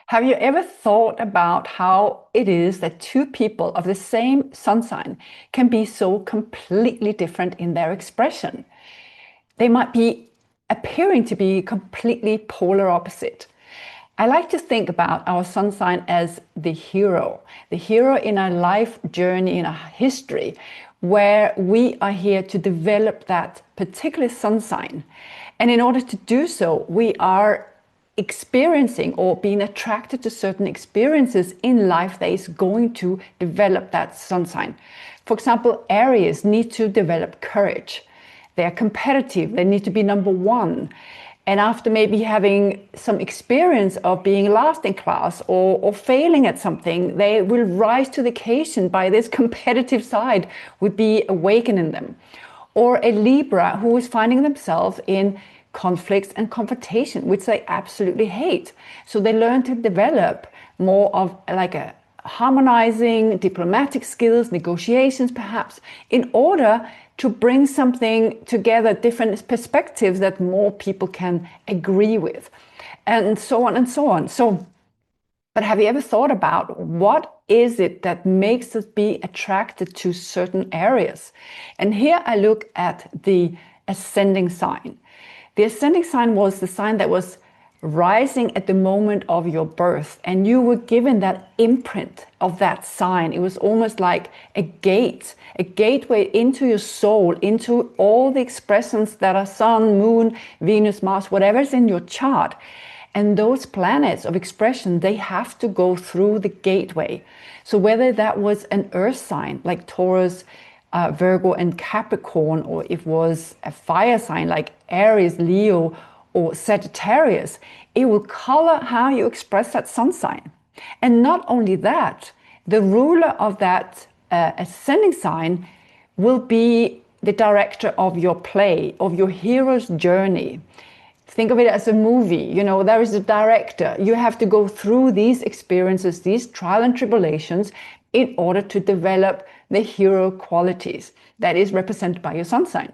Have you ever thought about how it is that two people of the same sun sign can be so completely different in their expression? They might be appearing to be completely polar opposite. I like to think about our sun sign as the hero in our life journey, in our history, where we are here to develop that particular sun sign. And in order to do so, we are experiencing or being attracted to certain experiences in life that is going to develop that sun sign. For example, Aries need to develop courage. They are competitive. They need to be number one. And after maybe having some experience of being last in class or failing at something, they will rise to the occasion by this competitive side would be awakened in them. Or a Libra who is finding themselves in conflicts and confrontation, which they absolutely hate. So they learn to develop more of like a harmonizing diplomatic skills, negotiations perhaps, in order to bring something together, different perspectives that more people can agree with, and so on and so on. But have you ever thought about what is it that makes us be attracted to certain areas? And here I look at the ascending sign. The ascending sign was the sign that was rising at the moment of your birth, and you were given that imprint of that sign. It was almost like a gateway into your soul, into all the expressions that are sun, moon, Venus, Mars, whatever is in your chart. And those planets of expression, they have to go through the gateway. So whether that was an earth sign like Taurus, Virgo and Capricorn, or if it was a fire sign like Aries, Leo, or Sagittarius, it will color how you express that sun sign. And not only that, the ruler of that ascending sign will be the director of your play, of your hero's journey. Think of it as a movie. You know, there is a director. You have to go through these experiences, these trial and tribulations, in order to develop the hero qualities that is represented by your sun sign.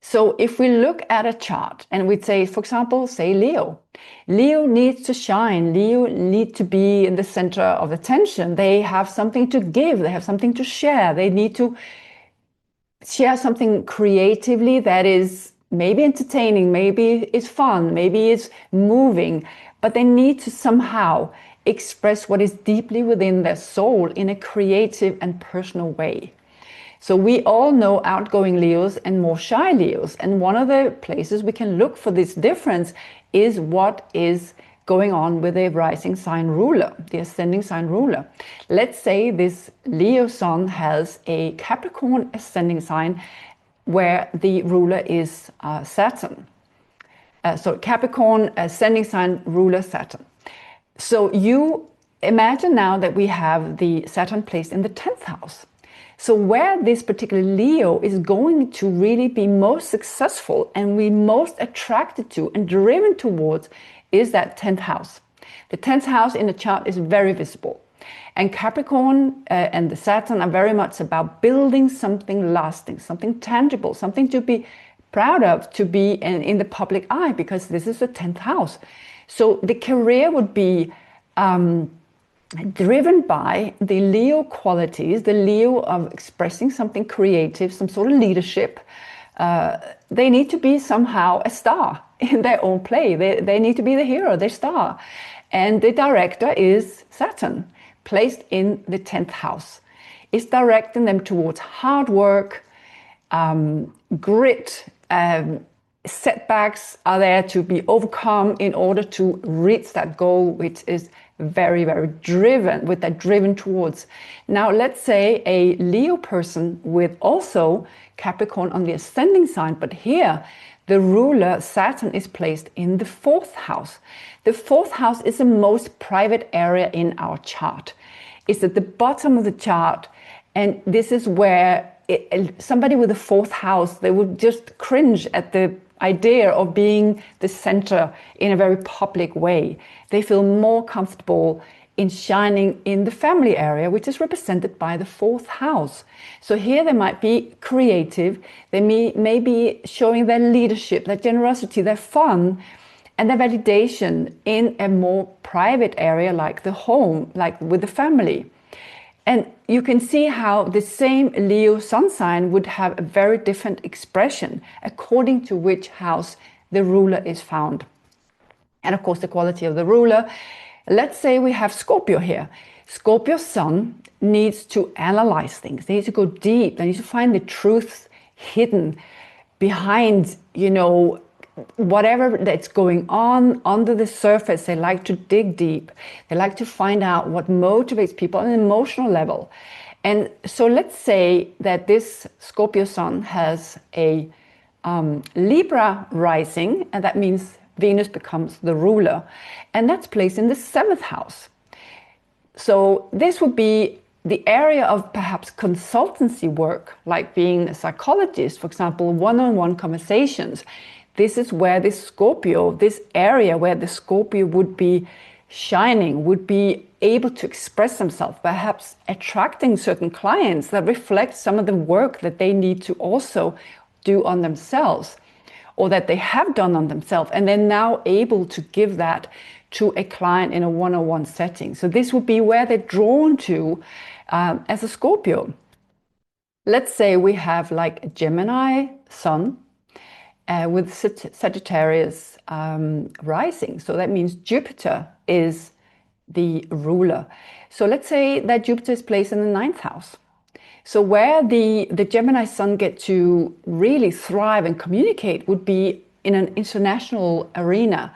So if we look at a chart and we say, for example, say Leo. Leo needs to shine. Leo needs to be in the center of attention. They have something to give. They have something to share. They need to share something creatively that is maybe entertaining, maybe it's fun, maybe it's moving, but they need to somehow express what is deeply within their soul in a creative and personal way. So we all know outgoing Leos and more shy Leos. And one of the places we can look for this difference is what is going on with a rising sign ruler, the ascending sign ruler. Let's say this Leo sun has a Capricorn ascending sign where the ruler is Saturn. So Capricorn ascending sign ruler Saturn. So you imagine now that we have the Saturn placed in the 10th house. So where this particular Leo is going to really be most successful and we most attracted to and driven towards is that 10th house. The 10th house in the chart is very visible. And Capricorn and the Saturn are very much about building something lasting, something tangible, something to be proud of, to be in the public eye, because this is the 10th house. So the career would be driven by the Leo qualities, the Leo of expressing something creative, some sort of leadership. They need to be somehow a star in their own play. They need to be the hero, their star. And the director is Saturn, placed in the 10th house. It's directing them towards hard work, grit. Setbacks are there to be overcome in order to reach that goal, which is very, very driven, with that driven towards. Now, let's say a Leo person with also Capricorn on the ascending sign, but here the ruler Saturn is placed in the 4th house. The 4th house is the most private area in our chart. It's at the bottom of the chart, and this is where somebody with the 4th house, they would just cringe at the idea of being the center in a very public way. They feel more comfortable in shining in the family area, which is represented by the 4th house. So here they might be creative. They may be showing their leadership, their generosity, their fun, and the validation in a more private area like the home, like with the family. And you can see how the same Leo sun sign would have a very different expression according to which house the ruler is found. And of course, the quality of the ruler. Let's say we have Scorpio here. Scorpio sun needs to analyze things. They need to go deep. They need to find the truth hidden behind, whatever that's going on under the surface. They like to dig deep. They like to find out what motivates people on an emotional level. And so let's say that this Scorpio sun has a Libra rising, and that means Venus becomes the ruler, and that's placed in the 7th house. So this would be the area of perhaps consultancy work, like being a psychologist, for example, one-on-one conversations. This is where this Scorpio, this area where the Scorpio would be shining, would be able to express themselves, perhaps attracting certain clients that reflect some of the work that they need to also do on themselves, or that they have done on themselves, and they're now able to give that to a client in a one-on-one setting. So this would be where they're drawn to as a Scorpio. Let's say we have like a Gemini sun with Sagittarius rising. So that means Jupiter is the ruler. So let's say that Jupiter is placed in the 9th house. So where the Gemini sun get to really thrive and communicate would be in an international arena.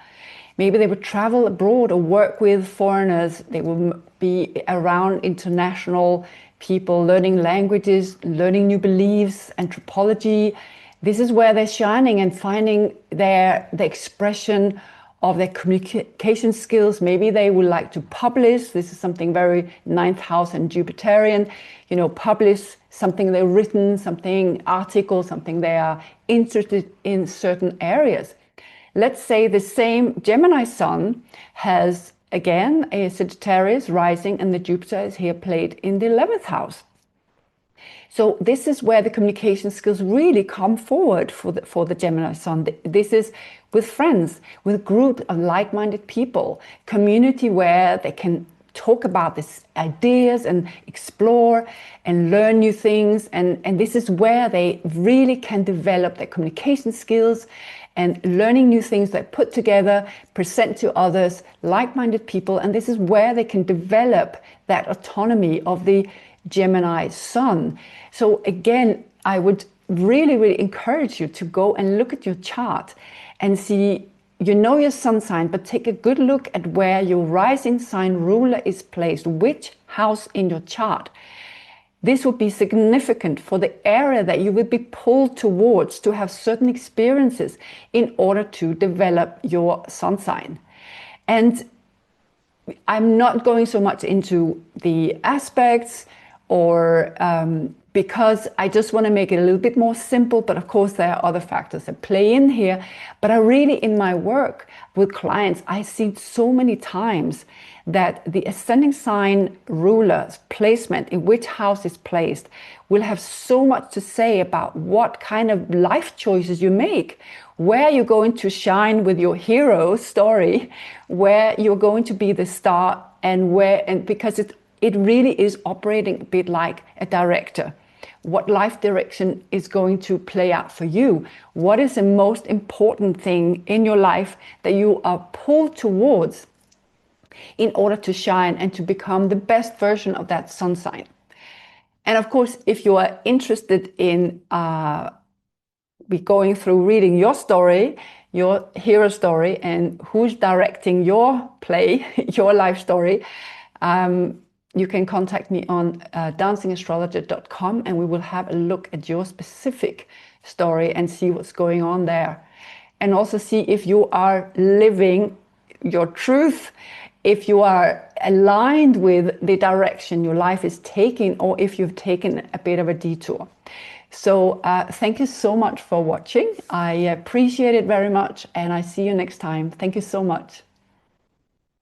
Maybe they would travel abroad or work with foreigners. They would be around international people, learning languages, learning new beliefs, anthropology. This is where they're shining and finding the expression of their communication skills. Maybe they would like to publish. This is something very 9th house and Jupiterian, publish something they've written, something article, something they are interested in certain areas. Let's say the same Gemini sun has, again, a Sagittarius rising, and the Jupiter is here played in the 11th house. So this is where the communication skills really come forward for the Gemini sun. This is with friends, with a group of like-minded people, community where they can talk about these ideas and explore and learn new things. And this is where they really can develop their communication skills and learning new things that put together, present to others, like-minded people. And this is where they can develop that autonomy of the Gemini sun. So again, I would really, really encourage you to go and look at your chart and see, your sun sign, but take a good look at where your rising sign ruler is placed, which house in your chart. This would be significant for the area that you would be pulled towards to have certain experiences in order to develop your sun sign. And I'm not going so much into the aspects or because I just want to make it a little bit more simple, but of course there are other factors that play in here. But I really, in my work with clients, I see so many times that the ascending sign ruler's placement, in which house is placed, will have so much to say about what kind of life choices you make, where you're going to shine with your hero story, where you're going to be the star, and because it really is operating a bit like a director. What life direction is going to play out for you? What is the most important thing in your life that you are pulled towards in order to shine and to become the best version of that sun sign? And of course, if you are interested in going through reading your story, your hero story, and who's directing your play, your life story, you can contact me on dancingastrologer.com, and we will have a look at your specific story and see what's going on there. And also see if you are living your truth, if you are aligned with the direction your life is taking, or if you've taken a bit of a detour. So thank you so much for watching. I appreciate it very much, and I see you next time. Thank you so much.